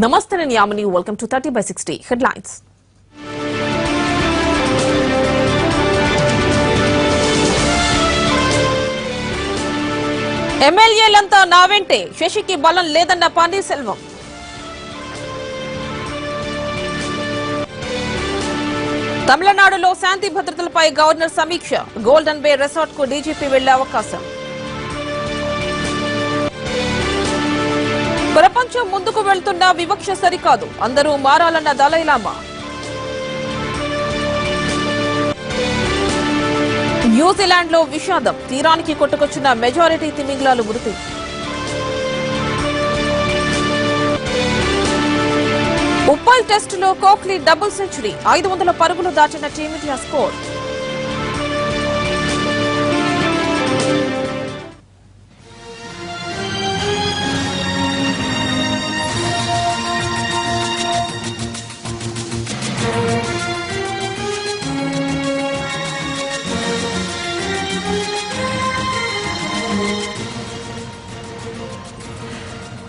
Namaste and Yamini, welcome to 30/60 Headlines. ఎమ్మెల్యేలంతా నా వెంటే శశికి బలం లేదన్న పన్నీర్సెల్వం. తమిళనాడులో శాంతి భద్రతలపై గవర్నర్ సమీక్ష. గోల్డెన్ బే రిసార్ట్ కు డీజీపీ వెళ్లే అవకాశం. ప్రపంచం ముందుకు వెళ్తున్న వివక్ష సరికాదు, అందరూ మారాలన్న దలైలామా. న్యూజిలాండ్ లో విషాదం, తీరానికి కొట్టుకొచ్చిన మెజారిటీ తిమింగలాలు మృతి. ఉప్పల్ టెస్టులో కోహ్లీ డబుల్ సెంచరీ, 500 పరుగులు దాటిన టీమిండియా స్కోర్.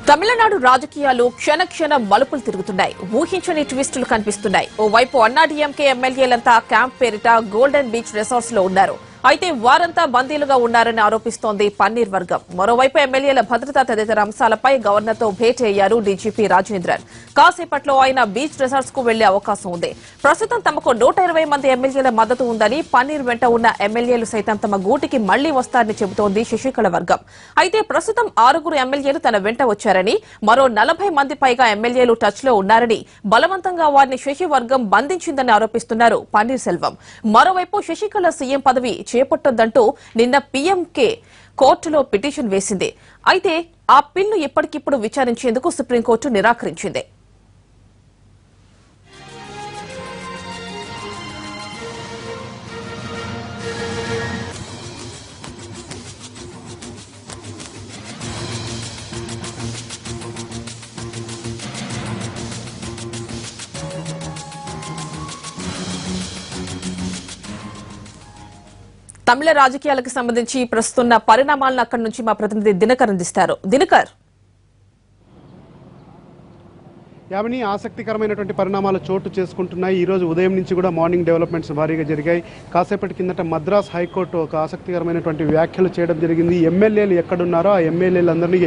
తమిళనాడు రాజకీయాలు క్షణ మలుపులు తిరుగుతున్నాయి. ఊహించని ట్విస్టులు కనిపిస్తున్నాయి. ఓవైపు అన్నాడీఎంకే ఎమ్మెల్యేలంతా క్యాంప్ పేరిట గోల్డెన్ బీచ్ రిసార్ట్స్ లో ఉన్నారు. అయితే వారంతా బందీలుగా ఉన్నారని ఆరోపిస్తోంది పన్నీర్ వర్గం. మరోవైపు ఎమ్మెల్యేల భద్రత తదితర అంశాలపై గవర్నర్ తో భేటీ అయ్యారు డీజీపీ రాజేంద్రన్. కాసేపట్లో ఆయన బీచ్ రిసార్ట్స్ కు వెళ్లే అవకాశం ఉంది. ప్రస్తుతం తమకు 120 మంది ఎమ్మెల్యేల మద్దతు ఉందని, పన్నీర్ వెంట ఉన్న ఎమ్మెల్యేలు సైతం తమ గూటికి మళ్లీ వస్తారని చెబుతోంది శశికళ వర్గం. అయితే ప్రస్తుతం 6 ఎమ్మెల్యేలు తన వెంట వచ్చారని, మరో 40 మంది పైగా ఎమ్మెల్యేలు టచ్ లో ఉన్నారని, బలవంతంగా వారిని శశి వర్గం బంధించిందని ఆరోపిస్తున్నారు పన్నీర్ సెల్వం. మరోవైపు శశికళ సీఎం పదవి చేపట్టొద్దంటూ నిన్న పీఎంకే కోర్టులో పిటిషన్ వేసింది. అయితే ఆ పిల్ను ఇప్పటికిప్పుడు విచారించేందుకు సుప్రీంకోర్టు నిరాకరించింది. తమిళ రాజకీయాలకు సంబంధించి ప్రస్తున్న పరిణామాలను అక్కడి నుంచి మా ప్రతినిధి దినకర్ అందిస్తారు. దినకర్, యామిని, ఆసక్తికరమైనటువంటి పరిణామాలు చోటు చేసుకుంటున్నాయి. ఈ రోజు ఉదయం నుంచి కూడా మార్నింగ్ డెవలప్మెంట్స్ భారీగా జరిగాయి. కాసేపటి కిందట మద్రాస్ హైకోర్టు ఒక ఆసక్తికరమైనటువంటి వ్యాఖ్యలు చేయడం జరిగింది. ఎమ్మెల్యేలు ఎక్కడున్నారో ఆ ఎమ్మెల్యేలందరినీ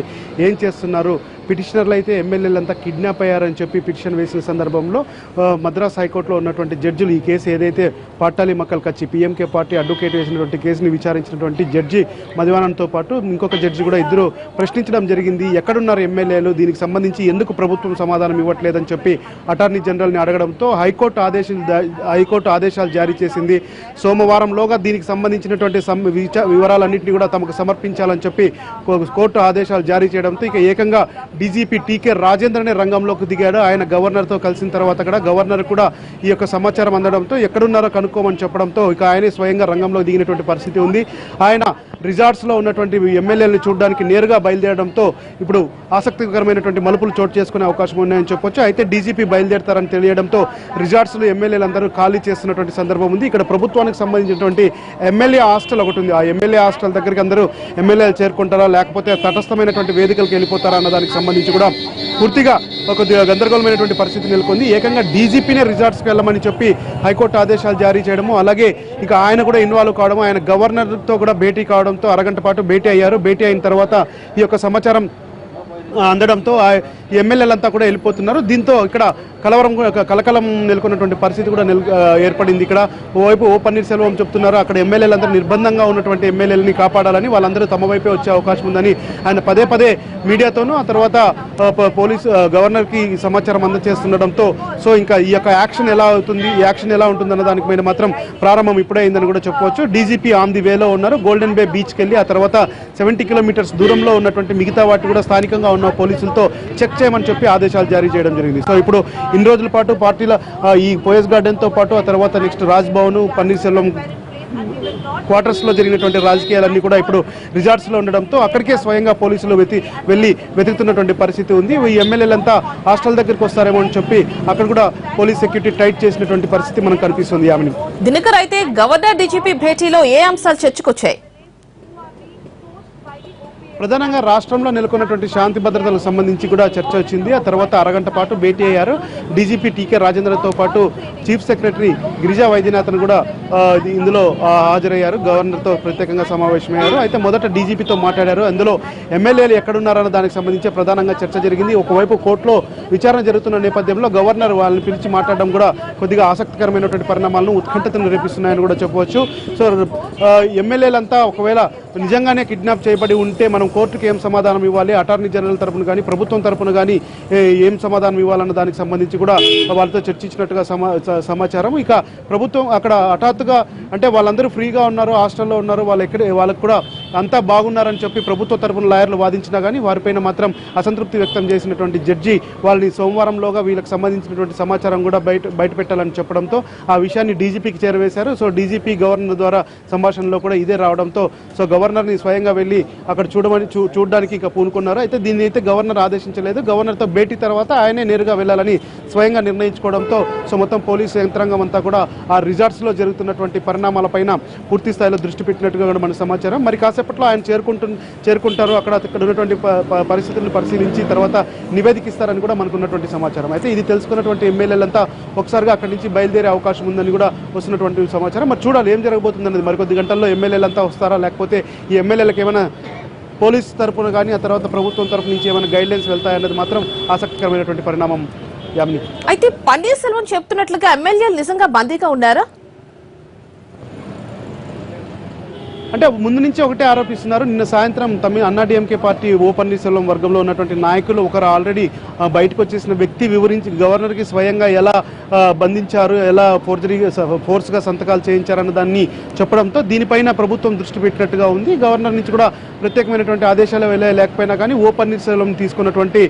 ఏం చేస్తున్నారు, పిటిషనర్లు అయితే ఎమ్మెల్యేలంతా కిడ్నాప్ అయ్యారని చెప్పి పిటిషన్ వేసిన సందర్భంలో మద్రాస్ హైకోర్టులో ఉన్నటువంటి జడ్జిలు ఈ కేసు ఏదైతే పాటాలి మక్కల్ కచ్చి పీఎంకే పార్టీ అడ్వకేట్ వేసినటువంటి కేసుని విచారించినటువంటి జడ్జి మదివానంతో పాటు ఇంకొక జడ్జి కూడా ఇద్దరు ప్రశ్నించడం జరిగింది. ఎక్కడున్నారు ఎమ్మెల్యేలు, దీనికి సంబంధించి ఎందుకు ప్రభుత్వం సమాధానం ఇవ్వట్లేదని చెప్పి అటార్నీ జనరల్ని అడగడంతో హైకోర్టు ఆదేశాలు జారీ చేసింది. సోమవారంలోగా దీనికి సంబంధించినటువంటి వివరాలన్నింటినీ కూడా తమకు సమర్పించాలని చెప్పి కోర్టు ఆదేశాలు జారీ చేయడంతో ఇక ఏకంగా డీజీపీ టీకే రాజేంద్రనే రంగంలోకి దిగాడు. ఆయన గవర్నర్తో కలిసిన తర్వాత కూడా గవర్నర్ కూడా ఈ యొక్క సమాచారం అందడంతో ఎక్కడున్నారో కనుక్కోమని చెప్పడంతో ఇక ఆయనే స్వయంగా రంగంలోకి దిగినటువంటి పరిస్థితి ఉంది. ఆయన రిసార్ట్స్లో ఉన్నటువంటి ఎమ్మెల్యేలను చూడడానికి నేరుగా బయలుదేరడంతో ఇప్పుడు ఆసక్తికరమైనటువంటి మలుపులు చోటు చేసుకునే అవకాశం ఉన్నాయని చెప్పొచ్చు. అయితే డీజీపీ బయలుదేరతారని తెలియడంతో రిసార్ట్స్లో ఎమ్మెల్యేలందరూ ఖాళీ చేస్తున్నటువంటి సందర్భం ఉంది. ఇక్కడ ప్రభుత్వానికి సంబంధించినటువంటి ఎమ్మెల్యే హాస్టల్ ఒకటి ఉంది. ఆ ఎమ్మెల్యే హాస్టల్ దగ్గరికి అందరూ ఎమ్మెల్యేలు చేరుకుంటారా, లేకపోతే తటస్థమైనటువంటి వేదికలకు వెళ్ళిపోతారా అన్న దానికి సంబంధించి కూడా పూర్తిగా ఒక గందరగోళమైనటువంటి పరిస్థితి నెలకొంది. ఏకంగా డీజీపీనే రిసార్ట్స్కి వెళ్ళమని చెప్పి హైకోర్టు ఆదేశాలు జారీ చేయడము, అలాగే ఇక ఆయన కూడా ఇన్వాల్వ్ కావడము, ఆయన గవర్నర్తో కూడా భేటీ కావడంతో అరగంట పాటు భేటీ అయ్యారు. భేటీ అయిన తర్వాత ఈ యొక్క సమాచారం అందడంతో ఎమ్మెల్యేలంతా కూడా వెళ్ళిపోతున్నారు. దీంతో ఇక్కడ కలకలం నెలకొన్నటువంటి పరిస్థితి కూడా ఏర్పడింది. ఇక్కడ ఓవైపు పన్నీర్సెల్వం చెప్తున్నారు అక్కడ ఎమ్మెల్యేలందరూ నిర్బంధంగా ఉన్నటువంటి ఎమ్మెల్యేలని కాపాడాలని, వాళ్ళందరూ తమ వైపే వచ్చే అవకాశం ఉందని ఆయన పదే మీడియాతోనూ ఆ తర్వాత పోలీస్ గవర్నర్కి సమాచారం అందజేస్తుండడంతో సో ఇంకా ఈ యొక్క యాక్షన్ ఎలా అవుతుంది, ఈ యాక్షన్ ఎలా ఉంటుందన్న దానికి మీద మాత్రం ప్రారంభం ఇప్పుడే అయిందని కూడా చెప్పవచ్చు. డీజీపీ ఆన్ ది వేలో ఉన్నారు. గోల్డెన్ బే బీచ్కి వెళ్ళి ఆ తర్వాత 70 కిలోమీటర్స్ దూరంలో ఉన్నటువంటి మిగతా వాటి కూడా స్థానికంగా ఉన్న పోలీసులతో చెక్ చేయమని చెప్పి ఆదేశాలు జారీ చేయడం జరిగింది. సో ఇప్పుడు ఇన్ని రోజుల పాటు పార్టీల ఈ పోయస్ గార్డెన్ తో పాటు ఆ తర్వాత నెక్స్ట్ రాజ్ భవన్, పన్నీర్సెల్వం క్వార్టర్స్ లో జరిగినటువంటి రాజకీయాలన్నీ కూడా ఇప్పుడు రిసార్ట్స్ లో ఉండడంతో అక్కడికే స్వయంగా పోలీసులు వెళ్లి వెతుకుతున్నటువంటి పరిస్థితి ఉంది. ఈ ఎమ్మెల్యేలంతా హాస్టల్ దగ్గరికి వస్తారేమో అని చెప్పి అక్కడ కూడా పోలీస్ సెక్యూరిటీ టైట్ చేసినటువంటి పరిస్థితి మనకు కనిపిస్తుంది. యామిని, దినకర్, అయితే గవర్నర్ డీజీపీ భేటీలో ఏ అంశాలు చర్చకొచ్చాయి? ప్రధానంగా రాష్ట్రంలో నెలకొన్నటువంటి శాంతి భద్రతలకు సంబంధించి కూడా చర్చ వచ్చింది. ఆ తర్వాత అరగంట పాటు భేటీ అయ్యారు డీజీపీ టీకే రాజేంద్రతో పాటు చీఫ్ సెక్రటరీ గిరిజా వైద్యనాథన్ కూడా ఇందులో హాజరయ్యారు. గవర్నర్తో ప్రత్యేకంగా సమావేశమయ్యారు. అయితే మొదట డీజీపీతో మాట్లాడారు. అందులో ఎమ్మెల్యేలు ఎక్కడున్నారన్న దానికి సంబంధించి ప్రధానంగా చర్చ జరిగింది. ఒకవైపు కోర్టులో విచారణ జరుగుతున్న నేపథ్యంలో గవర్నర్ వాళ్ళని పిలిచి మాట్లాడడం కూడా కొద్దిగా ఆసక్తికరమైనటువంటి పరిణామాలను ఉత్కంఠతను రేపిస్తున్నాయని కూడా చెప్పవచ్చు. సో ఎమ్మెల్యేలంతా ఒకవేళ నిజంగానే కిడ్నాప్ చేయబడి ఉంటే మనం కోర్టుకు ఏం సమాధానం ఇవ్వాలి, అటార్నీ జనరల్ తరపున కానీ ప్రభుత్వం తరపున కానీ ఏం సమాధానం ఇవ్వాలన్న దానికి సంబంధించి కూడా వాళ్ళతో చర్చించినట్టుగా సమాచారం. ఇక ప్రభుత్వం అక్కడ హఠాత్తుగా అంటే వాళ్ళందరూ ఫ్రీగా ఉన్నారు, హాస్టల్లో ఉన్నారు, వాళ్ళకి కూడా అంతా బాగున్నారని చెప్పి ప్రభుత్వ తరపున లాయర్లు వాదించినా కానీ వారిపైన మాత్రం అసంతృప్తి వ్యక్తం చేసినటువంటి జడ్జి వాళ్ళని సోమవారంలోగా వీళ్ళకి సంబంధించినటువంటి సమాచారం కూడా బయట పెట్టాలని చెప్పడంతో ఆ విషయాన్ని డీజీపీకి చేరవేశారు. సో డీజీపీ గవర్నర్ ద్వారా సంభాషణలో కూడా ఇదే రావడంతో సో గవర్నర్ని స్వయంగా వెళ్ళి అక్కడ చూడడానికి ఇక పూనుకున్నారు. అయితే దీన్ని అయితే గవర్నర్ ఆదేశించలేదు. గవర్నర్తో భేటీ తర్వాత ఆయనే నేరుగా వెళ్ళాలని స్వయంగా నిర్ణయించుకోవడంతో సో మొత్తం పోలీసు యంత్రాంగం అంతా కూడా ఆ రిజార్ట్స్లో జరుగుతున్నటువంటి పరిణామాలపైన పూర్తి స్థాయిలో దృష్టి పెట్టినట్టుగా కూడా మన సమాచారం. మరి కాసేపట్లో ఆయన చేరుకుంటారు. అక్కడ ఉన్నటువంటి పరిస్థితులను పరిశీలించి తర్వాత నివేదిక ఇస్తారని కూడా మనకు ఉన్నటువంటి సమాచారం. అయితే ఇది తెలుసుకున్నటువంటి ఎమ్మెల్యేలంతా ఒకసారిగా అక్కడి నుంచి బయలుదేరే అవకాశం ఉందని కూడా వస్తున్నటువంటి సమాచారం. మరి చూడాలి ఏం జరగబోతుంది అనేది. మరికొద్ది గంటల్లో ఎమ్మెల్యేలంతా వస్తారా, లేకపోతే ఈ ఎమ్మెల్యేలకు ఏమైనా పోలీస్ తరపున కానీ ఆ తర్వాత ప్రభుత్వం తరపు నుంచి ఏమైనా గైడ్లైన్స్ వెళ్తాయన్నది మాత్రం ఆసక్తికరమైనటువంటి పరిణామం. యామిని, అయితే పన్నీర్ సెల్వం చెప్తున్నట్లుగా ఎమ్మెల్యేలు నిజంగా బందీగా ఉన్నారా? అంటే ముందు నుంచి ఒకటే ఆరోపిస్తున్నారు. నిన్న సాయంత్రం అన్నాడీఎంకే పార్టీ ఓ పన్నీర్సెల్వం వర్గంలో ఉన్నటువంటి నాయకులు ఒకరు ఆల్రెడీ బయటకు వచ్చేసిన వ్యక్తి వివరించి గవర్నర్కి స్వయంగా ఎలా బంధించారు, ఎలా ఫోర్స్గా సంతకాలు చేయించారన్న దాన్ని చెప్పడంతో దీనిపైన ప్రభుత్వం దృష్టి పెట్టినట్టుగా ఉంది. గవర్నర్ నుంచి కూడా ప్రత్యేకమైనటువంటి ఆదేశాలు లేకపోయినా కానీ ఓ పన్నీర్సెల్వం తీసుకున్నటువంటి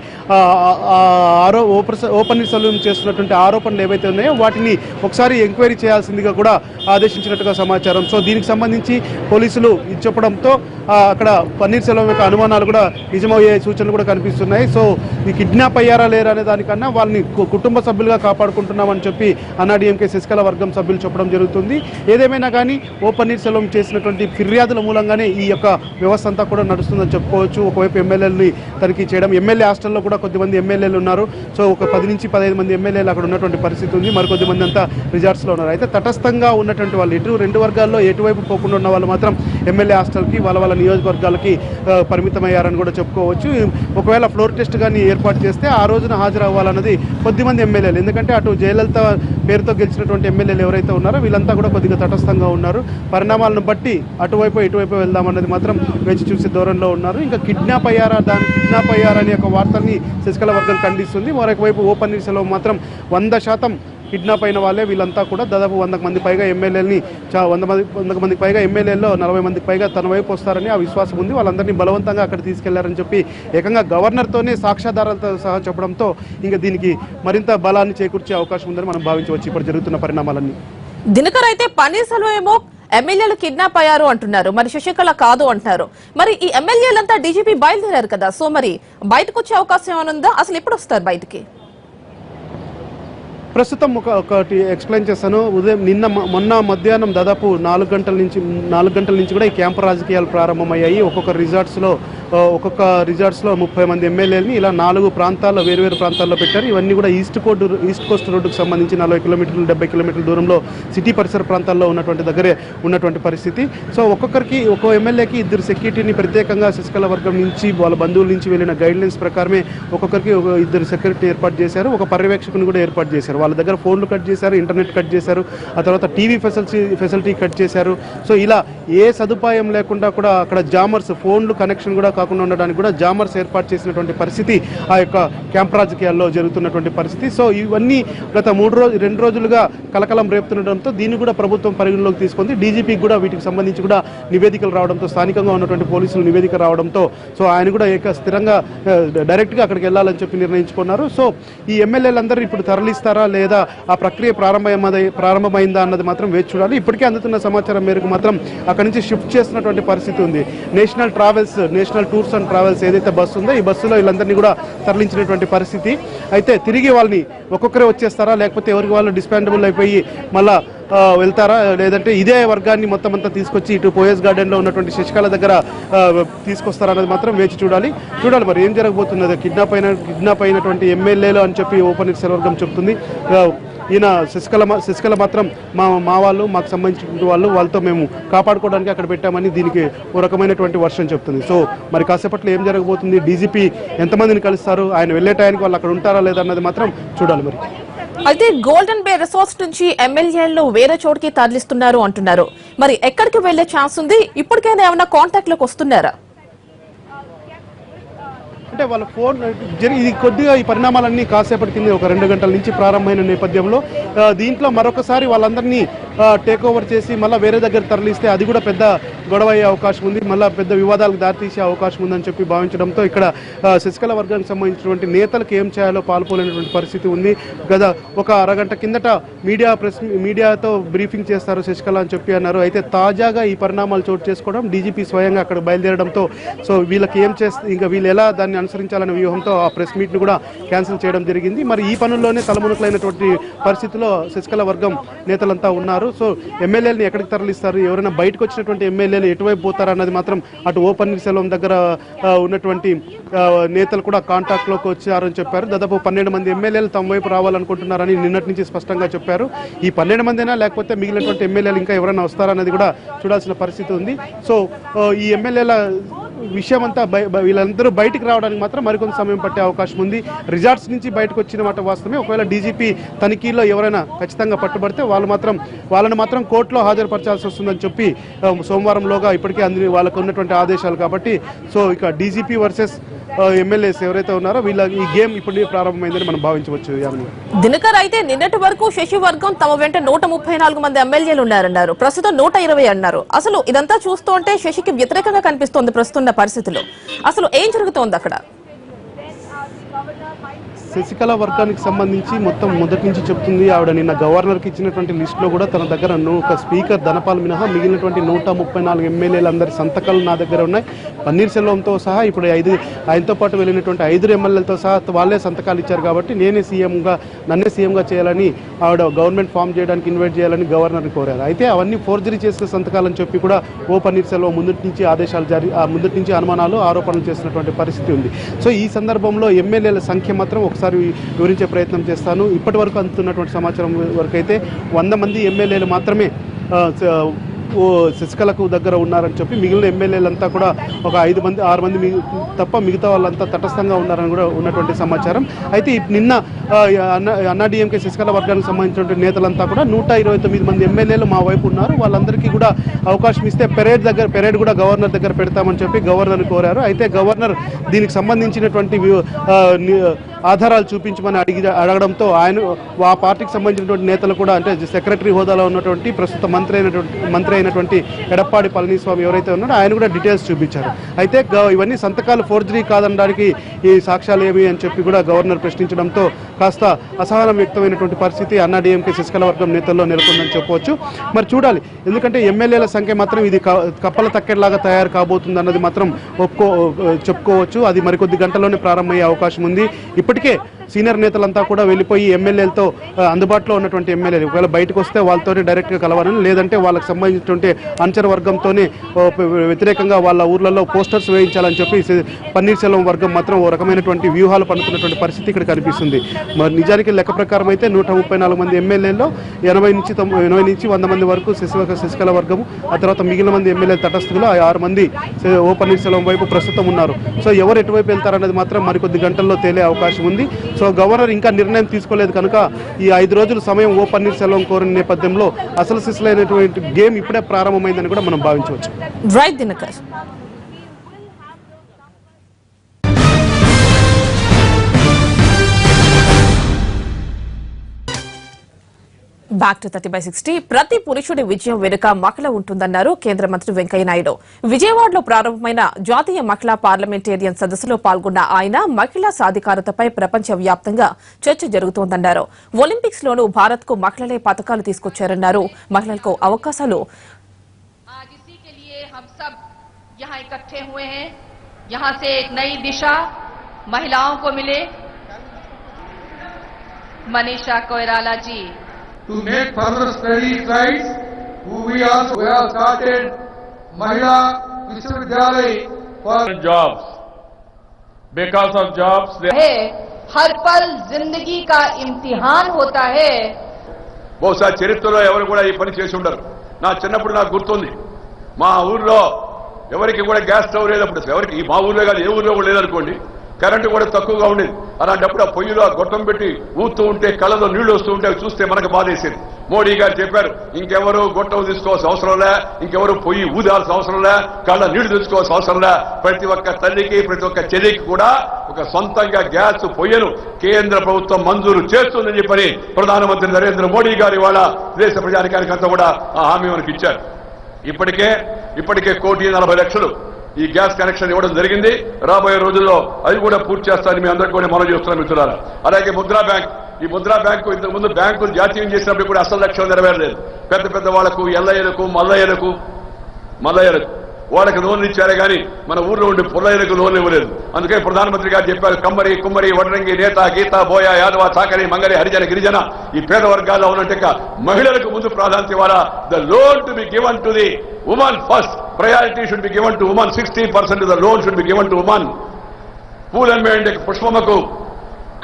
ఓ పన్నీర్సెల్వం చేస్తున్నటువంటి ఆరోపణలు ఏవైతే ఉన్నాయో వాటిని ఒకసారి ఎంక్వైరీ చేయాల్సిందిగా కూడా ఆదేశించినట్టుగా సమాచారం. సో దీనికి సంబంధించి పోలీసులు ఇది చెప్పడంతో అక్కడ పన్నీర్సెల్వం యొక్క అనుమానాలు కూడా నిజమయ్యే సూచనలు కూడా కనిపిస్తున్నాయి. సో ఈ కిడ్నాప్ అయ్యారా లేరా అనే దానికన్నా వాళ్ళని కుటుంబ సభ్యులుగా కాపాడుకుంటున్నామని చెప్పి అన్నాడీఎంకే శశికళ వర్గం సభ్యులు చెప్పడం జరుగుతుంది. ఏదేమైనా కానీ ఓ పన్నీర్సెల్వం చేసినటువంటి ఫిర్యాదుల మూలంగానే ఈ యొక్క వ్యవస్థ అంతా కూడా నడుస్తుందని చెప్పుకోవచ్చు. ఒకవైపు ఎమ్మెల్యేలని తనిఖీ చేయడం, ఎమ్మెల్యే హాస్టల్లో కూడా కొద్దిమంది ఎమ్మెల్యేలు ఉన్నారు. సో ఒక 10 నుంచి 15 మంది ఎమ్మెల్యేలు అక్కడ ఉన్నటువంటి పరిస్థితి ఉంది. మరికొద్ది మంది అంతా రిజార్ట్స్లో ఉన్నారు. అయితే తటస్థంగా ఉన్నటువంటి వాళ్ళు రెండు వర్గాల్లో ఎటువైపు పోకుండా ఉన్న వాళ్ళు మాత్రం ఎమ్మెల్యే హాస్టల్కి వాళ్ళ నియోజకవర్గాలకి పరిమితమయ్యారని కూడా చెప్పుకోవచ్చు. ఒకవేళ ఫ్లోర్ టెస్ట్ కానీ ఏర్పాటు చేస్తే ఆ రోజున హాజరవ్వాలన్నది కొద్దిమంది ఎమ్మెల్యేలు. ఎందుకంటే అటు జయలలిత పేరుతో గెలిచినటువంటి ఎమ్మెల్యేలు ఎవరైతే ఉన్నారో వీళ్ళంతా కూడా కొద్దిగా తటస్థంగా ఉన్నారు. పరిణామాలను బట్టి అటువైపు ఇటువైపు వెళ్దామన్నది మాత్రం వేచి చూసే ధోరణిలో ఉన్నారు. ఇంకా కిడ్నాప్ అయ్యారని ఒక వార్తల్ని శశికళ వర్గం ఖండిస్తుంది. మరొకవైపు ఓ పన్నీర్సెల్వం మాత్రం 100% కిడ్నాప్ అయిన వాళ్ళే వీళ్ళంతా కూడా దాదాపు 100 మంది పైగా ఎమ్మెల్యేలని 100 మందికి పైగా ఎమ్మెల్యేల్లో 40 మందికి పైగా తన వైపు వస్తారని ఆ విశ్వాసం ఉంది. వాళ్ళందరినీ బలవంతంగా అక్కడ తీసుకెళ్లారని చెప్పి ఏకంగా గవర్నర్తోనే సాక్ష్యాధారాలతో సహా చెప్పడంతో ఇంకా దీనికి మరింత బలాన్ని చేకూర్చే అవకాశం ఉందని మనం భావించవచ్చు ఇప్పుడు జరుగుతున్న పరిణామాలన్నీ. దినకర్ అయితే పన్నీర్సెల్వం ఏమో ఎమ్మెల్యేలు కిడ్నాప్ అయ్యారు అంటున్నారు, మరి శశికళ కాదు అంటున్నారు. మరి ఈ ఎమ్మెల్యేలంతా డీజీపీ బయలుదేరారు కదా, సో మరి బయటకు వచ్చే అవకాశం ఏమైనా ఉందా? అసలు ఎప్పుడు వస్తారు బయటికి? ప్రస్తుతం ఒకటి ఎక్స్ప్లెయిన్ చేస్తాను. మొన్న మధ్యాహ్నం దాదాపు 4 గంటల నుంచి కూడా ఈ క్యాంపు రాజకీయాలు ప్రారంభమయ్యాయి. ఒక్కొక్క రిజార్ట్స్లో 30 మంది ఎమ్మెల్యేలని ఇలా 4 ప్రాంతాల్లో వేరువేరు ప్రాంతాల్లో పెట్టారు. ఇవన్నీ కూడా ఈస్ట్ కోస్ట్ రోడ్డుకు సంబంధించి 40 కిలోమీటర్లు 70 కిలోమీటర్ల దూరంలో సిటీ పరిసర ప్రాంతాల్లో దగ్గరే ఉన్నటువంటి పరిస్థితి. సో ఒక్కో ఎమ్మెల్యేకి 2 సెక్యూరిటీని ప్రత్యేకంగా శశికళ వర్గం నుంచి వాళ్ళ బంధువుల నుంచి వెళ్ళిన గైడ్లైన్స్ ప్రకారమే ఒక్కొక్కరికి 2 సెక్యూరిటీ ఏర్పాటు చేశారు. ఒక పర్యవేక్షకుని కూడా ఏర్పాటు చేశారు. వాళ్ళ దగ్గర ఫోన్లు కట్ చేశారు, ఇంటర్నెట్ కట్ చేశారు, ఆ తర్వాత టీవీ ఫెసిలిటీ కట్ చేశారు. సో ఇలా ఏ సదుపాయం లేకుండా కూడా అక్కడ జామర్స్ ఫోన్లు కనెక్షన్ కూడా కాకుండా ఉండడానికి కూడా జామర్స్ ఏర్పాటు చేసినటువంటి పరిస్థితి ఆ యొక్క క్యాంప్ రాజకీయాల్లో జరుగుతున్నటువంటి పరిస్థితి. సో ఇవన్నీ గత 2 రోజులుగా కలకలం రేపుతుండడంతో దీన్ని కూడా ప్రభుత్వం పరిగణలోకి తీసుకుంది. డీజీపీకి కూడా వీటికి సంబంధించి కూడా నివేదికలు రావడంతో, స్థానికంగా ఉన్నటువంటి పోలీసులు నివేదిక రావడంతో సో ఆయన కూడా స్థిరంగా డైరెక్ట్గా అక్కడికి వెళ్ళాలని చెప్పి నిర్ణయించుకున్నారు. సో ఈ ఎమ్మెల్యేలందరూ ఇప్పుడు తరలిస్తారా లేదా ఆ ప్రక్రియ ప్రారంభమైందా అన్నది మాత్రం వేచి చూడాలి. ఇప్పటికే అందుతున్న సమాచారం మేరకు మాత్రం అక్కడి నుంచి షిఫ్ట్ చేస్తున్నటువంటి పరిస్థితి ఉంది. National national tours and travels ఏదైతే బస్సు ఉందో ఈ బస్సులో వీళ్ళందరినీ కూడా తరలించినటువంటి పరిస్థితి. అయితే తిరిగి వాళ్ళని ఒక్కొక్కరే వచ్చేస్తారా, లేకపోతే ఎవరికి వాళ్ళు డిస్పాండబుల్ అయిపోయి మళ్ళా వెళ్తారా, లేదంటే ఇదే వర్గాన్ని మొత్తం అంతా తీసుకొచ్చి ఇటు పోయస్ గార్డెన్లో ఉన్నటువంటి శశికళ దగ్గర తీసుకొస్తారా అనేది మాత్రం వేచి చూడాలి మరి ఏం జరగబోతున్నది. కిడ్నాప్ అయినటువంటి ఎమ్మెల్యేలు అని చెప్పి ఓపెన్ వర్గం చెప్తుంది. ఈయన శశికళ మాత్రం మా వాళ్ళు, మాకు సంబంధించిన వాళ్ళతో మేము కాపాడుకోవడానికి అక్కడ పెట్టామని దీనికి ఓ రకమైనటువంటి వర్షం చెప్తుంది. సో మరి కాసేపట్లో ఏం జరగబోతుంది, డీజీపీ ఎంతమందిని కలుస్తారు, ఆయన వెళ్ళే టైంకి వాళ్ళు అక్కడ ఉంటారా లేదా అన్నది మాత్రం చూడాలి. మరి అయితే గోల్డెన్ బే రిసార్ట్స్ నుంచి ఎమ్మెల్యేలను వేరే చోటికి తరలిస్తున్నారు అంటున్నారు. మరి ఎక్కడికి వెళ్లే ఛాన్స్ ఉంది? ఇప్పటికైనా ఏమైనా కాంటాక్ట్ లోకి వస్తున్నారా? అంటే వాళ్ళ ఫోన్ ఇది కొద్దిగా ఈ పరిణామాలన్నీ కాసేపటి కింద ఒక 2 గంటల నుంచి ప్రారంభమైన నేపథ్యంలో దీంట్లో మరొకసారి వాళ్ళందరినీ టేక్ ఓవర్ చేసి మళ్ళీ వేరే దగ్గర తరలిస్తే అది కూడా పెద్ద గొడవ అయ్యే అవకాశం ఉంది, మళ్ళీ పెద్ద వివాదాలకు దారితీసే అవకాశం ఉందని చెప్పి భావించడంతో ఇక్కడ శశికళ వర్గానికి సంబంధించినటువంటి నేతలకు ఏం చేయాలో పాల్పోలేనటువంటి పరిస్థితి ఉంది. గత ఒక అరగంట కిందట మీడియాతో బ్రీఫింగ్ చేస్తారు శశికళ అని చెప్పి అన్నారు. అయితే తాజాగా ఈ పరిణామాలు చోటు చేసుకోవడం, డీజీపీ స్వయంగా అక్కడ బయలుదేరడంతో సో వీళ్ళకి ఏం చేస్తే ఇంకా వీళ్ళు ఎలా దాన్ని అనుసరించాలనే వ్యూహంతో ఆ ప్రెస్ మీట్ను కూడా క్యాన్సిల్ చేయడం జరిగింది. మరి ఈ పనుల్లోనే తలమునకలైనటువంటి పరిస్థితిలో శశికళ వర్గం నేతలంతా ఉన్నారు. సో ఎమ్మెల్యేలను ఎక్కడికి తరలిస్తారు, ఎవరైనా బయటకు వచ్చినటువంటి ఎమ్మెల్యేలు ఎటువైపు పోతారు అన్నది మాత్రం అటు ఓ పన్నీర్సెల్వం దగ్గర ఉన్నటువంటి నేతలు కూడా కాంటాక్ట్లోకి వచ్చారని చెప్పారు. దాదాపు 12 మంది ఎమ్మెల్యేలు తమ వైపు రావాలనుకుంటున్నారని నిన్నటి నుంచి స్పష్టంగా చెప్పారు. ఈ 12 మందినా లేకపోతే మిగిలినటువంటి ఎమ్మెల్యేలు ఇంకా ఎవరైనా వస్తారన్నది కూడా చూడాల్సిన పరిస్థితి ఉంది. సో ఈ ఎమ్మెల్యేల విషయం అంతా వీళ్ళందరూ బయటికి రావడానికి మాత్రం మరికొంత సమయం పట్టే అవకాశం ఉంది. రిజార్ట్స్ నుంచి బయటకు వచ్చిన మాట వాస్తవమే. ఒకవేళ డీజీపీ తనిఖీలో ఎవరైనా ఖచ్చితంగా పట్టుబడితే వాళ్ళని మాత్రం కోర్టులో హాజరుపరచాల్సి వస్తుందని చెప్పి సోమవారంలోగా ఇప్పటికే వాళ్ళకు ఉన్నటువంటి ఆదేశాలు కాబట్టి సో ఇక డీజీపీ వర్సెస్ ఎమ్మెల్యేస్ ఎవరైతే ఉన్నారో వీళ్ళ ఈ గేమ్ ఇప్పుడు ప్రారంభమైందని మనం భావించవచ్చు. దినకర్, అయితే నిన్నటి వరకు శశి వర్గం తమ వెంట 134 మంది ఎమ్మెల్యేలు ఉన్నారన్నారు, ప్రస్తుతం 120 అన్నారు. అసలు ఇదంతా చూస్తుంటే శశికి వ్యతిరేకంగా కనిపిస్తోంది ప్రస్తుత పరిస్థితుల్లో. అసలు ఏం జరుగుతోంది అక్కడ? శశికళ వర్గానికి సంబంధించి మొత్తం మొదటి నుంచి చెప్తుంది. ఆవిడ నిన్న గవర్నర్కి ఇచ్చినటువంటి లిస్టులో కూడా తన దగ్గర ఒక స్పీకర్ ధనపాల్ మినహా మిగిలినటువంటి 134 ఎమ్మెల్యేలు అందరి సంతకాలు నా దగ్గర ఉన్నాయి. పన్నీర్సెల్వంతో సహా ఇప్పుడు ఆయనతో పాటు వెళ్ళినటువంటి 5 ఎమ్మెల్యేలతో సహా వాళ్ళే సంతకాలు ఇచ్చారు కాబట్టి నన్నే సీఎంగా చేయాలని ఆవిడ గవర్నమెంట్ ఫామ్ చేయడానికి ఇన్వైట్ చేయాలని గవర్నర్ని కోరారు. అయితే అవన్నీ ఫోర్జరీ చేసిన సంతకాలని చెప్పి కూడా ఓ పన్నీర్సెల్వం ముందటి నుంచి ఆదేశాలు ముందటి నుంచి అనుమానాలు ఆరోపణలు చేసినటువంటి పరిస్థితి ఉంది. సో ఈ సందర్భంలో ఎమ్మెల్యేల సంఖ్య మాత్రం ఒకసారి వివరించే ప్రయత్నం చేస్తాను. ఇప్పటి వరకు అందుతున్నటువంటి సమాచారం వరకు అయితే 100 మంది ఎమ్మెల్యేలు మాత్రమే శశికళకు దగ్గర ఉన్నారని చెప్పి మిగిలిన ఎమ్మెల్యేలంతా కూడా ఒక 6 మంది తప్ప మిగతా వాళ్ళంతా తటస్థంగా ఉన్నారని కూడా ఉన్నటువంటి సమాచారం. అయితే నిన్న అన్నాడీఎంకే శశికళ వర్గానికి సంబంధించినటువంటి నేతలంతా కూడా 129 మంది ఎమ్మెల్యేలు మా వైపు ఉన్నారు, వాళ్ళందరికీ కూడా అవకాశం ఇస్తే పెరేడ్ కూడా గవర్నర్ దగ్గర పెడతామని చెప్పి గవర్నర్ని కోరారు. అయితే గవర్నర్ దీనికి సంబంధించినటువంటి ఆధారాలు చూపించమని అడగడంతో ఆ పార్టీకి సంబంధించినటువంటి నేతలు కూడా అంటే సెక్రటరీ హోదాలో ఉన్నటువంటి ప్రస్తుత మంత్రి అయినటువంటి ఎడప్పాడి పళనిస్వామి ఎవరైతే ఉన్నారో ఆయన కూడా డీటెయిల్స్ చూపించారు. అయితే ఇవన్నీ సంతకాలు ఫోర్జరీ కాదనడానికి ఈ సాక్ష్యాలు ఏమి అని చెప్పి కూడా గవర్నర్ ప్రశ్నించడంతో కాస్త అసహనం వ్యక్తమైనటువంటి పరిస్థితి అన్నాడీఎంకే శశికళ వర్గం నేతల్లో నెలకొందని చెప్పవచ్చు. మరి చూడాలి, ఎందుకంటే ఎమ్మెల్యేల సంఖ్య మాత్రం ఇది కప్పల తక్కెడలాగా తయారు కాబోతుంది అన్నది మాత్రం చెప్పుకోవచ్చు. అది మరికొద్ది గంటల్లోనే ప్రారంభమయ్యే అవకాశం ఉంది. ఇప్పటికే సీనియర్ నేతలంతా కూడా వెళ్ళిపోయి ఎమ్మెల్యేలతో అందుబాటులో ఉన్నటువంటి ఎమ్మెల్యేలు ఒకవేళ బయటకు వస్తే వాళ్ళతోనే డైరెక్ట్గా కలవాలని, లేదంటే వాళ్ళకి సంబంధించినటువంటి అంచర్ వర్గంతోనే వ్యతిరేకంగా వాళ్ళ ఊర్లలో పోస్టర్స్ వేయించాలని చెప్పి పన్నీర్సెల్వం వర్గం మాత్రం ఓ రకమైనటువంటి వ్యూహాలు పనుకున్నటువంటి పరిస్థితి ఇక్కడ కనిపిస్తుంది. మరి నిజానికి లెక్క ప్రకారం అయితే 134 మంది ఎమ్మెల్యేల్లో 80 నుంచి 100 మంది వరకు శశికళ వర్గము, ఆ తర్వాత మిగిలిన మంది ఎమ్మెల్యే తటస్థులు 6 మంది ఓ పన్నీర్సెల్వం వైపు ప్రస్తుతం ఉన్నారు. సో ఎవరు ఎటువైపు వెళ్తారనేది మాత్రం మరికొద్ది గంటల్లో తేలే అవకాశం ఉంది. సో గవర్నర్ ఇంకా నిర్ణయం తీసుకోలేదు కనుక ఈ 5 రోజుల సమయం ఓ పన్నీర్సెల్వం కోరిన నేపథ్యంలో అసలు సిసలైనటువంటి గేమ్ ఇప్పుడే ప్రారంభమైందని కూడా మనం భావించవచ్చు. రైట్ దినకర్. Back to 30/60. ప్రతి పురుషుడి విజయం వెనుక మహిళ ఉంటుందన్నారు కేంద్ర మంత్రి వెంకయ్య నాయుడు. విజయవాడలో ప్రారంభమైన జాతీయ మహిళా పార్లమెంటేరియన్ సదస్సులో పాల్గొన్న ఆయన మహిళా సాధికారతపై ప్రపంచ వ్యాప్తంగా చర్చ జరుగుతోందన్నారు. ఒలింపిక్స్ లోనూ భారత్ కు మహిళలే పతకాలు తీసుకొచ్చారన్నారు. మహిళలకు అవకాశాలు यहां से एक नई दिशा महिलाओं को मिले। मनीषा कोइराला जी। To make further study strides, we have started Mahila Vishwavidyalaya for jobs. Because of jobs, है हर पल जिंदगी का इम्तिहान होता है। బహుశా చరిత్రలో ఎవరు కూడా ఈ పని చేసి ఉండరు. నా చిన్నప్పుడు నాకు గుర్తుంది, మా ఊర్లో ఎవరికి కూడా గ్యాస్ స్టవ్ లేనప్పుడు, ఎవరికి మా ఊర్లో కాదు ఏ ఊర్లో కూడా లేదనుకోండి, కరెంటు కూడా తక్కువగా ఉండేది. అలాంటప్పుడు ఆ పొయ్యిలో గొట్టం పెట్టి ఊతూ ఉంటే కళ్ళలో నీళ్లు వస్తూ ఉంటే చూస్తే మనకు బాధేసేది. మోడీ గారు చెప్పారు, ఇంకెవరు గొట్టం తీసుకోవాల్సిన అవసరం లే, ఇంకెవరు పొయ్యి ఊదాల్సిన అవసరం లే, కళ్ళ నీళ్లు తీసుకోవాల్సిన అవసరం లే, ప్రతి ఒక్క తల్లికి ప్రతి ఒక్క చెల్లికి కూడా ఒక సొంతంగా గ్యాస్ పొయ్యను కేంద్ర ప్రభుత్వం మంజూరు చేస్తుందని చెప్పని ప్రధానమంత్రి నరేంద్ర మోడీ గారు ఇవాళ దేశ ప్రజానికానికి అంతా కూడా ఆ హామీ మనకి ఇచ్చారు. ఇప్పటికే 1,40,00,000 ఈ గ్యాస్ కనెక్షన్ ఇవ్వడం జరిగింది. రాబోయే రోజుల్లో అది కూడా పూర్తి చేస్తారని మీ అందరికీ కూడా మనం చేస్తున్నాం మిత్రులారా. అలాగే ముద్రా బ్యాంక్, ఈ ముద్రా బ్యాంకు ఇంతకు ముందు బ్యాంకులు జాతీయం చేసినప్పుడు కూడా అసలు లక్ష్యం నెరవేరలేదు. పెద్ద పెద్ద వాళ్లకు ఎల్లయ్యలకు మల్లయ్యలకు వాళ్ళకి లోన్లు ఇచ్చారే కానీ మన ఊర్లో ఉండే పుల్లయ్యలకు లోన్లు ఇవ్వలేదు. అందుకే ప్రధానమంత్రి గారు చెప్పారు, కమ్మరి కుమ్మరి వడ్రంగి నేత గీత బోయ యాదవ చాకరి మంగరి హరిజన గిరిజన ఈ పేద వర్గాల్లో ఉన్నట్టు మహిళలకు ముందు ప్రాధాన్యత ఇవ్వాలా. The loan to be given to the women first, priority should be given to women. 60% the loan should be given to women. పూలమ్మేంటే పుష్పమ్మకు,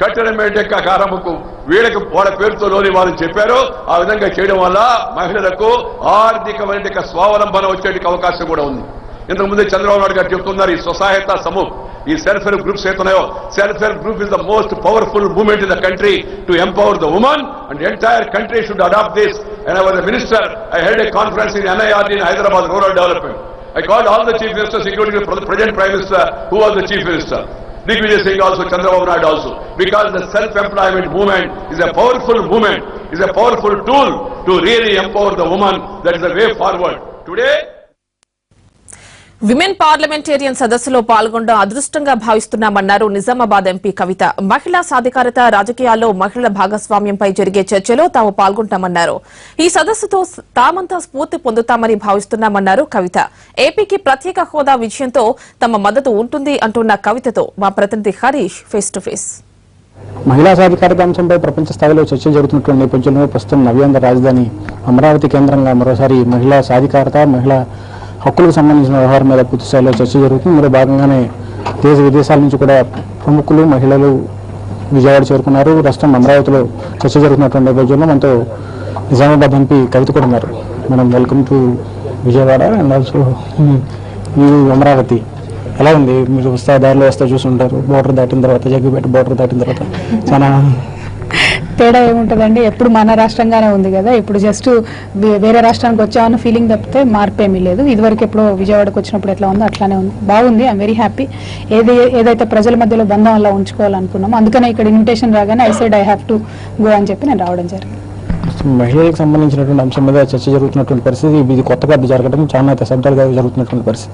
కట్టెలమ్మేంటే కారమ్మకు, వీళ్ళకి వాళ్ళ పేరుతో లోన్ ఇవ్వాలని చెప్పారు. ఆ విధంగా చేయడం వల్ల మహిళలకు ఆర్థికమైన స్వావలంబన వచ్చేటికి అవకాశం కూడా ఉంది. ఇంతకు ముందే చంద్రబాబు నాయుడు గారు చెప్తున్నారు, ఈ స్వసహాయత సమూహ్, ఈ సెల్ఫ్ హెల్ప్ గ్రూప్స్ ఏతున్నాయో, self help group is the most powerful movement in the country to empower the women and entire country should adopt this. And I was the minister, I head a conference in NIRD in Hyderabad Rural Development. I called all the chief ministers, including the present Prime Minister, who was the chief minister, Digvijay Singh also, Chandrababu Naidu also, because the self-employment movement is a powerful movement, is a powerful tool to really empower the woman. That is the way forward. Today, women parliamentarian సదస్సులో పాల్గొనడం అదృష్టంగా భావిస్తున్నామన్నారు Nizamabad MP కవిత. మహిళా సాధికారత, రాజకీయాల్లో మహిళల భాగస్వామ్యంపై జరిగే చర్చలో తాము పాల్గొంటామన్నారు. ఈ సదస్సుతో తామంతా స్ఫూర్తి పొందుతామని భావిస్తున్నామన్నారు కవిత. ఏపీకి ప్రత్యేక హోదా విషయంతో తమ మద్దతు ఉంటుంది అంటున్న కవితతో మా ప్రతినిధి హరీష్ ఫేస్ టు ఫేస్. మహిళా సాధికారత అంశంపై ప్రపంచ స్థాయిలో చర్చలు జరుగుతున్నటువంటి నేపథ్యంలో ప్రస్తుతం నవ్యాంధ్ర రాజధాని అమరావతి కేంద్రంగా మరోసారి మహిళా సాధికారత, మహిళా హక్కులకు సంబంధించిన వ్యవహారం మీద పూర్తి స్థాయిలో చర్చ జరుగుతుంది. ఇందులో భాగంగానే దేశ విదేశాల నుంచి కూడా ప్రముఖులు, మహిళలు విజయవాడ చేరుకున్నారు. రాష్ట్రం అమరావతిలో చర్చ జరుగుతున్నటువంటి నేపథ్యంలో మనతో నిజామాబాద్ ఎంపీ కవిత కూడా ఉన్నారు. మనం welcome to Vijayawada and also ఈ అమరావతి. ఎలా ఉంది? మీరు దారిలో వస్తే చూసుంటారు, బోర్డర్ దాటిన తర్వాత, జగ్గిపేట బోర్డర్ దాటిన తర్వాత చాలా తేడా ఏముంటుందండి? ఎప్పుడు మన రాష్ట్రంగానే ఉంది కదా, ఇప్పుడు జస్ట్ వేరే రాష్ట్రానికి వచ్చామన్న ఫీలింగ్ తప్పితే మార్పు ఏమీ లేదు. ఇదివరకు ఎప్పుడో విజయవాడకు వచ్చినప్పుడు ఎట్లా ఉందో అట్లానే ఉంది, బాగుంది. I'm very happy. ఏదైతే ప్రజల మధ్యలో బంధం అలా ఉంచుకోవాలనుకున్నామో అందుకనే ఇక్కడ ఇన్విటేషన్ రాగానే I said I have to go అని చెప్పి నేను రావడం జరిగింది. మహిళలకు సంబంధించినటువంటి అంశం మీద చర్చ జరుగుతున్నటువంటి పరిస్థితి, ఇది కొత్తగా జరగడం చాలా శబ్దాలుగా జరుగుతున్నటువంటి పరిస్థితి.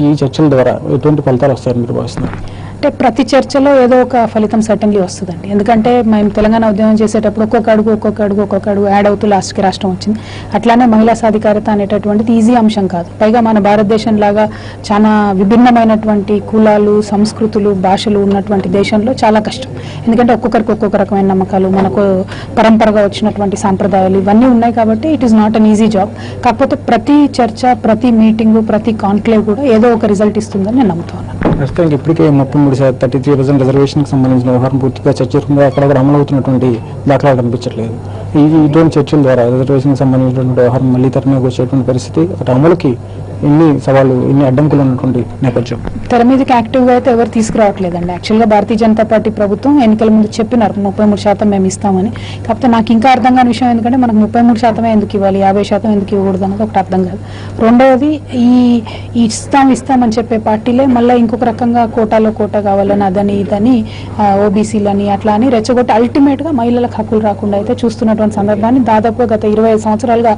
ఈ చర్చల ద్వారా ఎటువంటి ఫలితాలు వస్తాయని మీరు భావిస్తున్నారు? అంటే ప్రతి చర్చలో ఏదో ఒక ఫలితం సర్టన్లీ వస్తుందండి. ఎందుకంటే మేము తెలంగాణ ఉద్యమం చేసేటప్పుడు ఒక్కొక్క అడుగు యాడ్ అవుతూ లాస్ట్కి రాష్ట్రం వచ్చింది. అట్లానే మహిళా సాధికారత అనేటటువంటిది ఈజీ అంశం కాదు. పైగా మన భారతదేశం లాగా చాలా విభిన్నమైనటువంటి కులాలు, సంస్కృతులు, భాషలు ఉన్నటువంటి దేశంలో చాలా కష్టం. ఎందుకంటే ఒక్కొక్కరికి ఒక్కొక్క రకమైన నమ్మకాలు, మనకు పరంపరగా వచ్చినటువంటి సాంప్రదాయాలు ఇవన్నీ ఉన్నాయి. కాబట్టి it is not an easy job. కాకపోతే ప్రతి చర్చ, ప్రతి మీటింగు, ప్రతి కాన్క్లేవ్ కూడా ఏదో ఒక రిజల్ట్ ఇస్తుందని నేను నమ్ముతున్నాను. ప్రస్తుతానికి ఇప్పటికే 33% రిజర్వేషన్కి సంబంధించిన వ్యవహారం పూర్తిగా చర్చ జరుగుతుంది. అక్కడ అమలవుతున్నటువంటి దాఖలాలు కనిపించట్లేదు. ఇటువంటి చర్చల ద్వారా రిజర్వేషన్కి సంబంధించినటువంటి వ్యవహారం మళ్ళీ తెరమీదకి వచ్చేటువంటి పరిస్థితి, అటు అమలుకి ఎన్ని సవాళ్ళు, ఎన్ని అడ్డంకులు ఉన్నటువంటి నేపథ్యం. తెర మీదకి యాక్టివ్గా అయితే ఎవరు తీసుకురావట్లేదండి. యాక్చువల్గా భారతీయ జనతా పార్టీ ప్రభుత్వం ఎన్నికల ముందు చెప్పినారు 33% మేము ఇస్తామని. కాకపోతే నాకు ఇంకా అర్థం కాని విషయం ఎందుకంటే మనకు 33% ఎందుకు ఇవ్వాలి, 50% ఎందుకు ఇవ్వకూడదు అనేది ఒకటి అర్థం కాదు. రెండవది ఈ ఇస్తామని చెప్పే పార్టీలే మళ్ళీ ఇంకొక రకంగా కోటా కావాలని అదని ఇదని ఓబీసీలని అట్లా అని రెచ్చగొట్టి అల్టిమేట్గా మహిళలకు హక్కులు రాకుండా అయితే చూస్తున్నటువంటి సందర్భాన్ని దాదాపుగా గత 25 సంవత్సరాలుగా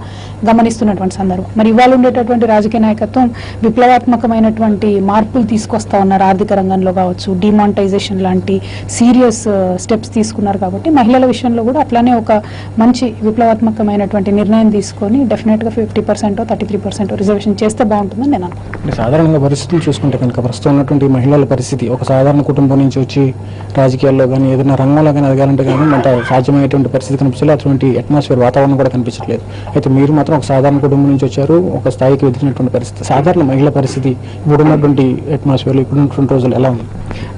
గమనిస్తున్నటువంటి సందర్భం. మరి ఇవాళ ఉండేటటువంటి రాజకీయ నాయకత్వం విప్లవాత్మకమైనటువంటి మార్పులు తీసుకొస్తా ఉన్నారు. ఆర్థిక రంగంలో కావచ్చు, డిమానిటైజేషన్ లాంటి సీరియస్ స్టెప్స్ తీసుకున్నారు. కాబట్టి మహిళల విషయంలో కూడా అట్లానే ఒక మంచి విప్లవాత్మకమైనటువంటి నిర్ణయం తీసుకొని డెఫినెట్గా 50% 33% రిజర్వేషన్ చేస్తే బాగుంటుందని నేను అనుకుంటున్నాను. సాధారణంగా పరిస్థితులు చూసుకుంటే కనుక ప్రస్తుతం ఉన్నటువంటి మహిళల పరిస్థితి, ఒక సాధారణ కుటుంబం నుంచి వచ్చి రాజకీయాల్లో కానీ ఏదైనా రంగంలో కానీ ఎదగాలంటే కానీ అంత సాధ్యమయ్యేటువంటి పరిస్థితి కనిపించలేదు. అటువంటి అట్మాస్ఫియర్ వాతావరణం కూడా కనిపించట్లేదు. అయితే మీరు మాత్రం ఒక సాధారణ కుటుంబం నుంచి వచ్చారు, ఒక స్థాయికి ఎదిగినటువంటి పరిస్థితి. సాధారణ మహిళల పరిస్థితి ఇప్పుడున్నటువంటి అట్మాస్ఫియర్లో ఇప్పుడున్నటువంటి రోజులు ఎలా ఉంది?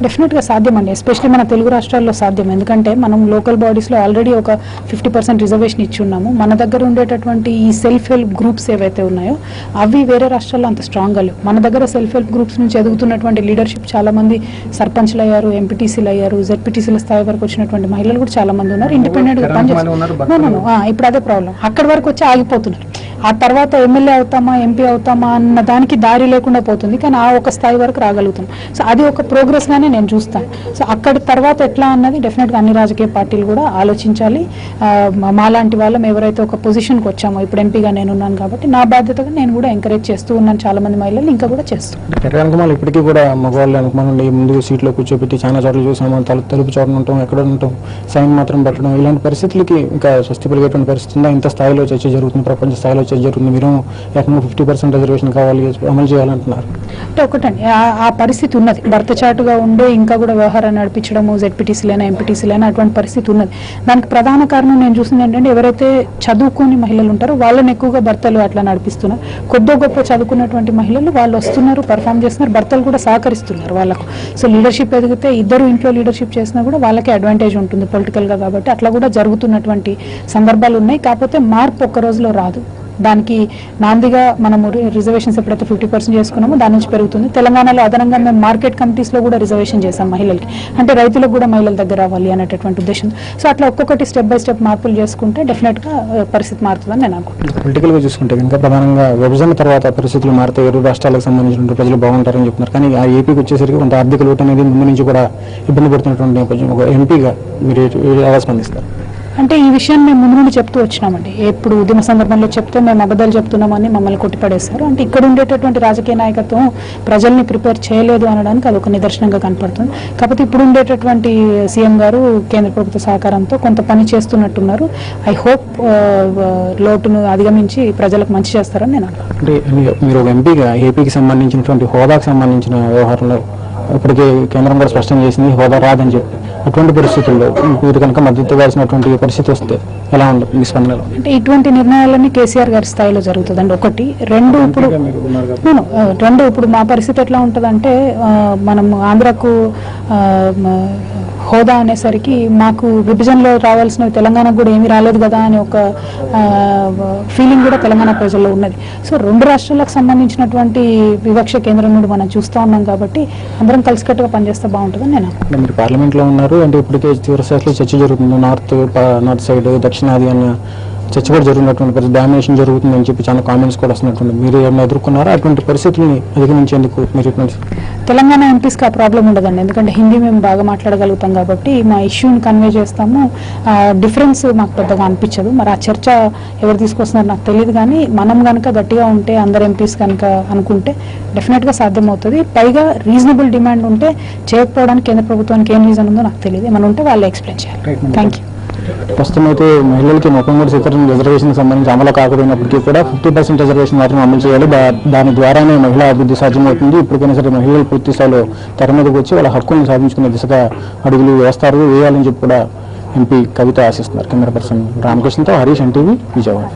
డెఫినెట్గా సాధ్యం అండి. ఎస్పెషల్లీ మన తెలుగు రాష్ట్రాల్లో సాధ్యం. ఎందుకంటే మనం లోకల్ బాడీస్లో ఆల్రెడీ ఒక 50% రిజర్వేషన్ ఇచ్చి ఉన్నాము. మన దగ్గర ఉండేటటువంటి ఈ సెల్ఫ్ హెల్ప్ గ్రూప్స్ ఏవైతే ఉన్నాయో అవి వేరే రాష్ట్రాల్లో అంత స్ట్రాంగ్గా లేవు. మన దగ్గర సెల్ఫ్ హెల్ప్ గ్రూప్స్ నుంచి ఎదుగుతున్నటువంటి లీడర్షిప్ చాలా మంది సర్పంచ్లు అయ్యారు, ఎంపీటీసీలు అయ్యారు, జెడ్పీటీసీల స్థాయి వరకు వచ్చినటువంటి మహిళలు కూడా చాలా మంది ఉన్నారు. ఇండిపెండెంట్ గా ఇప్పుడు అదే ప్రాబ్లం. అక్కడి వరకు వచ్చి ఆగిపోతున్నారు. ఆ తర్వాత ఎమ్మెల్యే అవుతామా, ఎంపీ అవుతామా అన్న దానికి దారి లేకుండా పోతుంది. కానీ ఆ ఒక స్థాయి వరకు రాగలుగుతాం. సో అది ఒక ప్రోగ్రెస్ గానే నేను చూస్తాను. సో అక్కడి తర్వాత ఎట్లా అన్నది డెఫినెట్గా అన్ని రాజకీయ పార్టీలు కూడా ఆలోచించాలి. మాలాంటి వాళ్ళం ఎవరైతే ఒక పొజిషన్కి వచ్చామో, ఇప్పుడు ఎంపీగా నేను ఉన్నాను కాబట్టి నా బాధ్యతగా నేను కూడా ఎంకరేజ్ చేస్తూ ఉన్నాను. చాలా మంది మహిళలు ఇంకా కూడా చేస్తున్నాను. ఇప్పటికీ కూడా మగవాళ్ళు అనుకున్నాను ముందు సీట్లో కూర్చోబెట్టి చాలా చోట్ల చూసాము. తలుపు చోట ఉంటాం, ఎక్కడ ఉంటాం, సైన్ మాత్రం పెట్టడం, ఇలాంటి పరిస్థితులకి ఇంకా స్వస్తి పలిగేటువంటి పరిస్థితి ఉందా? ఇంత స్థాయిలో చర్చ జరుగుతుంది, ప్రపంచ స్థాయిలో చర్చ జరుగుతుంది. మీరు ఏకంగా 50% రిజర్వేషన్ కావాలి, అమలు చేయాలంటున్నారు. అంటే ఒకటండి, ఆ పరిస్థితి ఉన్నది. భర్త చాటుగా ఉండే ఇంకా కూడా వ్యవహారాన్ని నడిపించడము, జెడ్పీటీసీలైనా ఎంపీటీసీలైనా అటువంటి పరిస్థితి ఉన్నది. దానికి ప్రధాన కారణం నేను చూసింది ఏంటంటే, ఎవరైతే చదువుకోని మహిళలు ఉంటారో వాళ్ళని ఎక్కువగా భర్తలు అట్లా నడిపిస్తున్నారు. కొద్ది గొప్ప చదువుకున్నటువంటి మహిళలు వాళ్ళు వస్తున్నారు, పర్ఫామ్ చేస్తున్నారు, భర్తలు కూడా సహకరిస్తున్నారు వాళ్ళకు. సో లీడర్షిప్ ఎదిగితే ఇద్దరు ఇంట్లో లీడర్షిప్ చేసినా కూడా వాళ్ళకి అడ్వాంటేజ్ ఉంటుంది పొలిటికల్గా. కాబట్టి అట్లా కూడా జరుగుతున్నటువంటి సందర్భాలు ఉన్నాయి. కాకపోతే మార్పు ఒక్క రోజులో రాదు. దానికి నాందిగా మనము రిజర్వేషన్స్ ఎప్పుడైతే 50% చేసుకున్నామో దాని నుంచి పెరుగుతుంది. తెలంగాణలో అదనంగా మేము మార్కెట్ కమిటీస్లో కూడా రిజర్వేషన్ చేసాం మహిళలకి. అంటే రైతులకు కూడా మహిళల దగ్గర రావాలి అనేటటువంటి ఉద్దేశం. సో అట్లా ఒక్కొక్కటి స్టెప్ బై స్టెప్ మార్పులు చేసుకుంటే డెఫినెట్గా పరిస్థితి మారుతుందని నేను అనుకుంటున్నాను. పొలిటికల్గా చూసుకుంటే కనుక ప్రధానంగా విభజన తర్వాత పరిస్థితులు మారితే ఇరు రాష్ట్రాలకు సంబంధించిన ప్రజలు బాగుంటారని చెప్తున్నారు. కానీ ఆ ఏపీకి వచ్చేసరికి కొంత ఆర్థిక లోటు అనేది ముందు నుంచి కూడా ఇబ్బంది పడుతున్నటువంటి నేపథ్యం. ఒక ఎంపీగా మీరు ఎలా స్పందిస్తారు? అంటే ఈ విషయాన్ని మేము ముందు నుండి చెప్తూ వచ్చినామండి. ఎప్పుడు ఉద్యమ సందర్భంలో చెప్తే మేము అబద్ధాలు చెప్తున్నామని మమ్మల్ని కొట్టిపడేస్తారు. అంటే ఇక్కడ ఉండేటటువంటి రాజకీయ నాయకత్వం ప్రజల్ని ప్రిపేర్ చేయలేదు అనడానికి అది ఒక నిదర్శనంగా కనపడుతుంది. కాకపోతే ఇప్పుడు ఉండేటటువంటి సీఎం గారు కేంద్ర ప్రభుత్వ సహకారంతో కొంత పని చేస్తున్నట్టున్నారు. ఐ హోప్ లోటును అధిగమించి ప్రజలకు మంచి చేస్తారని నేను అనుకుంటున్నాను. అంటే మీరు ఒక ఎంపీగా ఏపీకి సంబంధించినటువంటి హోదాకు సంబంధించిన వ్యవహారంలో ఇప్పటికే కేంద్రం కూడా స్పష్టం చేసింది హోదా రాదని చెప్పి. అటువంటి పరిస్థితుల్లో మీరు కనుక మద్దతు ఇవ్వాల్సినటువంటి పరిస్థితి వస్తే ఎలా ఉంటుంది మీ స్పందనలో? అంటే ఇటువంటి నిర్ణయాలన్నీ కేసీఆర్ గారి స్థాయిలో జరుగుతుందండి. ఒకటి. రెండు ఇప్పుడు మా పరిస్థితి ఎట్లా ఉంటుందంటే, మనం ఆంధ్రకు హోదా అనేసరికి మాకు విభజనలో రావాల్సినవి తెలంగాణకు కూడా ఏమీ రాలేదు కదా అని ఒక ఫీలింగ్ కూడా తెలంగాణ ప్రజల్లో ఉన్నది. సో రెండు రాష్ట్రాలకు సంబంధించినటువంటి వివక్ష కేంద్రం నుండి మనం చూస్తూ ఉన్నాం. కాబట్టి అందరం కలిసికట్టుగా పనిచేస్తే బాగుంటుందని నేను అనుకుంటున్నాను. మీరు పార్లమెంట్లో ఉన్నారు అంటే ఇప్పటికే తీవ్రస్థాయిలో చర్చ జరుగుతుంది. నార్త్ సైడ్ దక్షిణాది అన్న చర్చ కూడా జరుగుతున్నటువంటి డామినేషన్ జరుగుతుందని చెప్పి చాలా కామెంట్స్ కూడా వస్తున్నటువంటి మీరు ఏమైనా ఎదుర్కొన్నారా? అటువంటి పరిస్థితుల్ని అధిగమించేందుకు మీరు తెలంగాణ ఎంపీస్కి ఆ ప్రాబ్లం ఉండదండి. ఎందుకంటే హిందీ మేము బాగా మాట్లాడగలుగుతాం కాబట్టి మా ఇష్యూని కన్వే చేస్తాము. డిఫరెన్స్ మాకు పెద్దగా అనిపించదు. మరి ఆ చర్చ ఎవరు తీసుకొస్తున్నారో నాకు తెలియదు. కానీ మనం కనుక గట్టిగా ఉంటే, అందరు ఎంపీస్ కనుక అనుకుంటే డెఫినెట్గా సాధ్యమవుతుంది. పైగా రీజనబుల్ డిమాండ్ ఉంటే చేయకపోవడానికి కేంద్ర ప్రభుత్వానికి ఏం రీజన్ ఉందో నాకు తెలియదు. ఏమైనా ఉంటే వాళ్ళు ఎక్స్ప్లెయిన్ చేయాలి. Thank you. ప్రస్తుతం అయితే మహిళలకి 33% రిజర్వేషన్ సంబంధించి అమలు కాకపోయినప్పటికీ కూడా 50% రిజర్వేషన్ మాత్రం అమలు చేయాలి. దాని ద్వారానే మహిళా అభివృద్ధి సాధ్యమవుతుంది. ఇప్పటికైనా సరే మహిళలు పూర్తి స్థాయిలో తెర మీదకి వచ్చి వాళ్ళ హక్కులను సాధించుకునే దిశగా అడుగులు వేయాలని చెప్పి కూడా ఎంపీ కవిత ఆశిస్తున్నారు. కెమెరా పర్సన్ రామకృష్ణతో హరీష్, ఎన్టీవీ, విజయవాడ.